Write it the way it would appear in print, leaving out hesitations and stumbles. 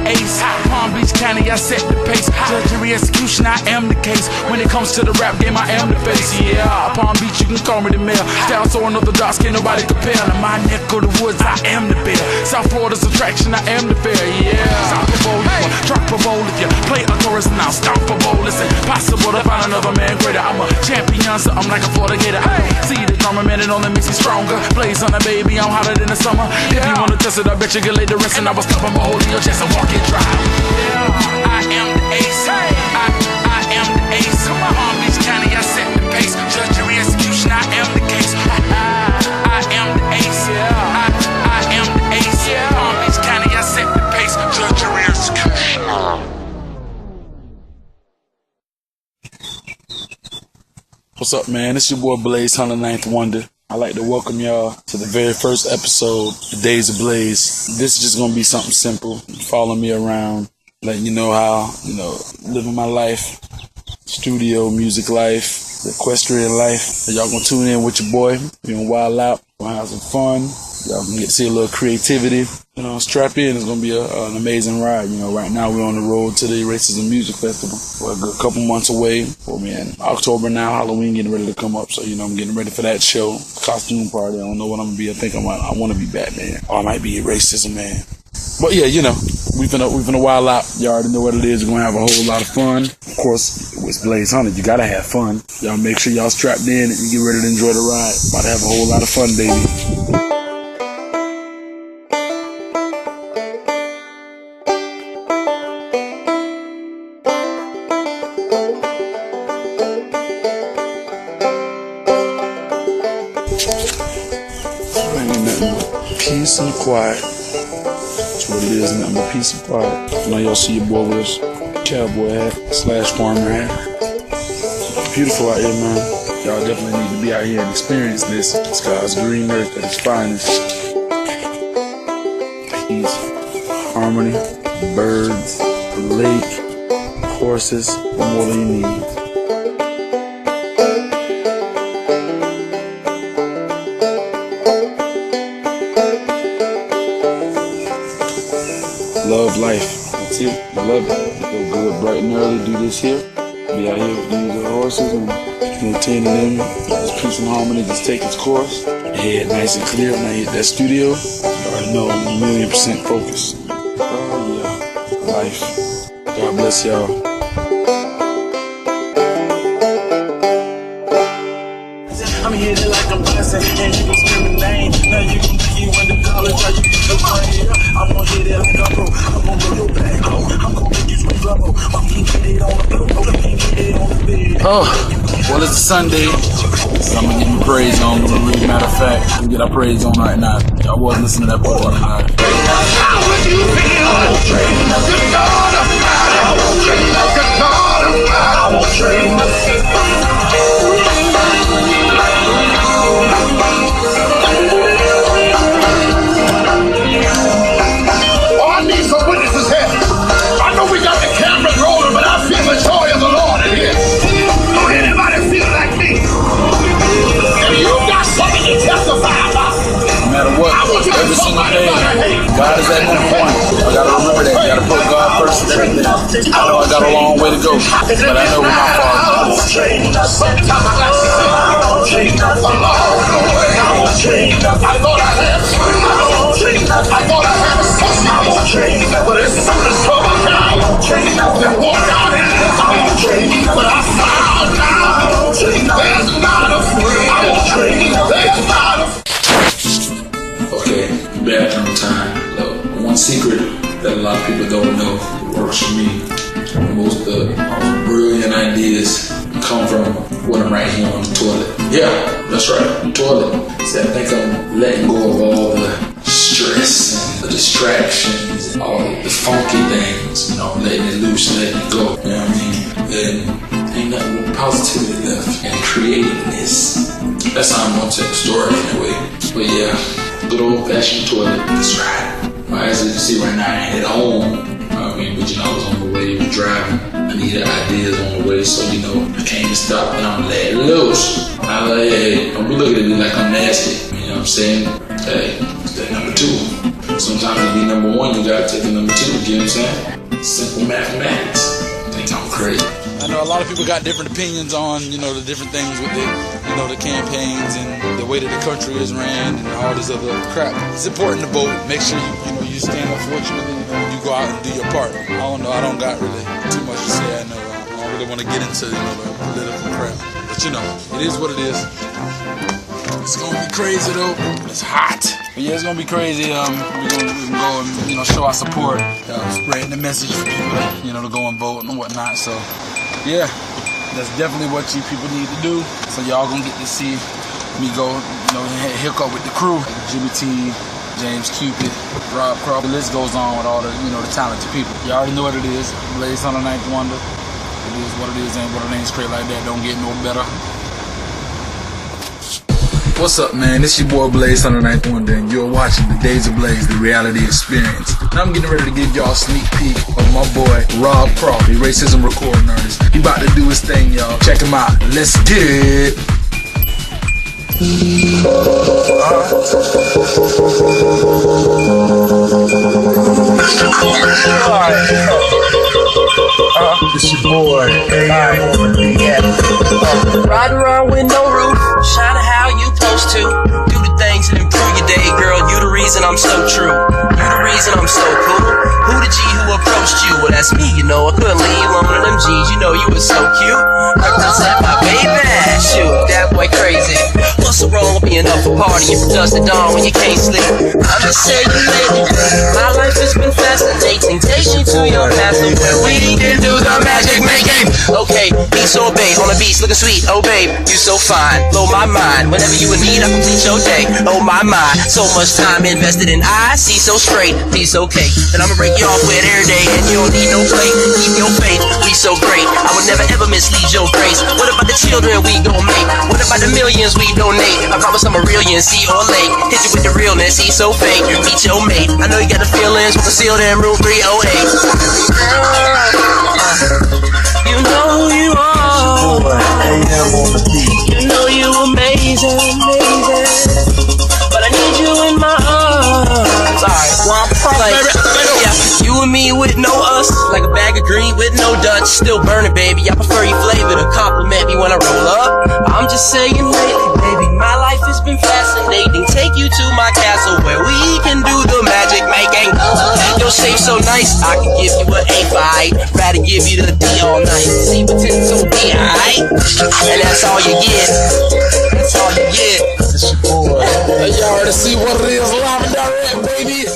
ace. Palm Beach County, I set the pace. Judgery execution, I am the case. When it comes to the rap game, I am the face. Yeah, Palm Beach, you can call me the mayor. Style so another dots, can't nobody compare. In my neck of the woods, I am the bear. South Florida's attraction, I am the fair. Yeah, stop a bowl, drop a bowl if you play a chorus now. Stop a bowl, it's impossible to find another man greater. I'm a champion, so I'm like a Florida gator. See the drummer, man, it only makes me stronger. Blaze on the baby, I'm hotter than the summer. If you wanna test it, I bet you can lay the rest, and I will stop and hold in your chest and walk it dry. Yeah, I am the ace. I am the ace. Palm Beach County, I set the pace. Judgery execution, I am the case. I am the ace. I am the ace. Palm Beach County, I set the pace. Judgery execution. What's up, man? It's your boy Blaze, 109th Wonder. I'd like to welcome y'all to the very first episode, The Days of Blaze. This is just gonna be something simple. Follow me around, letting you know how, living my life, studio, music life, the equestrian life. Y'all gonna tune in with your boy. We're gonna wild out, gonna have some fun. Y'all can get to see a little creativity. Strap in. It's gonna be an amazing ride. Right now we're on the road to the Racism Music Festival. We're a good couple months away. In October now, Halloween getting ready to come up. So I'm getting ready for that show, costume party. I don't know what I'm gonna be. I think I want to be Batman, or I might be Racism Man. But yeah, we've been a while out. You already know what it is. We're gonna have a whole lot of fun. Of course, with Blaze 100, you gotta have fun. Y'all make sure y'all strapped in and you get ready to enjoy the ride. About to have a whole lot of fun, baby. Peace and quiet. That's what it is, nothing but peace and quiet. I know y'all see your boy with his cowboy hat / farmer hat. It's beautiful out here, man. Y'all definitely need to be out here and experience this. It's God's green earth at its finest. Peace, harmony, birds, the lake, horses, what more do you need? Love life. That's it. I love it. Go good bright and early, do this here. Be out here with these horses and tending them. Just peace and harmony just take its course. Head nice and clear when I hit that studio. You already know I'm 1,000,000% focused. Oh yeah. Life. God bless y'all. I'm hitting like I'm blessing, and you can scream the name. Now you can be when the college I you can play. I'm gonna hit it like a pro. I'm gonna blow your back low. I'm gonna make you scream level. I'm gonna get it on the floor. I'm gonna get it on the bed. Oh, well, it's a Sunday. So I'm gonna get my praise on. Matter of fact, I'm gonna get our praise on right now. Y'all wasn't listening to that part tonight. How would you feel? I won't trade nothing. God of mine. I won't trade nothing. God of mine. I won't trade nothing. Every single day, God is at one point. I gotta remember that. You gotta put God first in everything. I know I got a long way to go, but I know where my Father is. Sometimes I got a long way. I thought I had a sister, but it's something trouble now. And walk out in this, but I found out there's not a friend. There's not a friend. Okay, bathroom time. Look, one secret that a lot of people don't know works for me. Most brilliant ideas come from when I'm right here on the toilet. Yeah, that's right, the toilet. See, I think I'm letting go of all the stress and the distractions and all the funky things. Letting it loose, letting it go. You know what I mean? And ain't nothing but positivity left and creativeness. That's how I'm gonna tell the story anyway. But yeah. Good old-fashioned toilet. That's right. As you can see right now, I ain't at home. But I was on the way driving. I needed ideas on the way, so I can't stop and I'm let loose. I'm like, hey, don't be looking at me like I'm nasty. You know what I'm saying? Hey, step number 2. Sometimes to be number one, you gotta take a number two, you know what I'm saying? Simple mathematics. Think I'm crazy. I know a lot of people got different opinions on, you know, the different things with the, you know, the campaigns and the way that the country is ran and all this other crap. It's important to vote. Make sure you stand up for what you believe in. You go out and do your part. I don't know. I don't got really too much to say. I know I don't really want to get into, you know, the political crap. But you know, it is what it is. It's gonna be crazy though. It's hot. But yeah, it's gonna be crazy. We can go and, you know, show our support, spreading the message for people, you know, to go and vote and whatnot. So yeah, that's definitely what you people need to do. So y'all gonna get to see me go, you know, hook up with the crew, like Jimmy T, James Cupid, Rob Crow. The list goes on with all the, you know, the talented people. You already know what it is. Blaze on the Ninth Wonder. It is what it is, ain't what it ain't, straight like that. Don't get no better. What's up, man? It's your boy Blaze on the Ninth Wonder, and you're watching the Days of Blaze, the reality experience. And I'm getting ready to give y'all a sneak peek of my boy Rob Croft, the racism recording artist. He about to do his thing, y'all. Check him out. Let's get it. It's your boy, riding around with no roof, shining how you supposed to. Do the things that improve your day, girl. You the reason I'm so true. You the reason I'm so cool. Who the G who approached you? Well, that's me, you know. I couldn't leave alone in them G's. You know you was so cute. Represent my baby. Shoot, that boy crazy. What's so wrong with being up for partying from dusk to dawn when you can't sleep? I'm just saying, baby, my life has been fascinating. Take you to your past and where we can do the magic making. Okay, be so babe on the beach, looking sweet. Oh babe, you so fine, blow my mind. Whenever you in need, I complete your day. Oh my so much time invested in I see so straight, piece okay. Then I'ma break you off with every day, and you don't need no plate. Keep your faith, we so great. I would never ever mislead your grace. What about the children we gon' make? What about the millions we donate? I promise I'm a real see or late. Hit you with the realness, he's so fake. Meet your mate. I know you got the feelings, but concealed in room 308. You know who you are. You know you amazing, amazing. But I need you in my arms. Alright, yeah, you and me with no us, like a bag of green with no Dutch. Still burning, baby. I prefer your flavor to compliment me when I roll up. I'm just saying lately, baby, my life has been fascinating. Take you to my castle where we can do the magic making. Your shape so nice, I can give you an A fight. Rather give you the D all night. See, pretend to be alright, and that's all you get. That's all you get. It's your boy. Y'all already see what it is, live and direct, baby.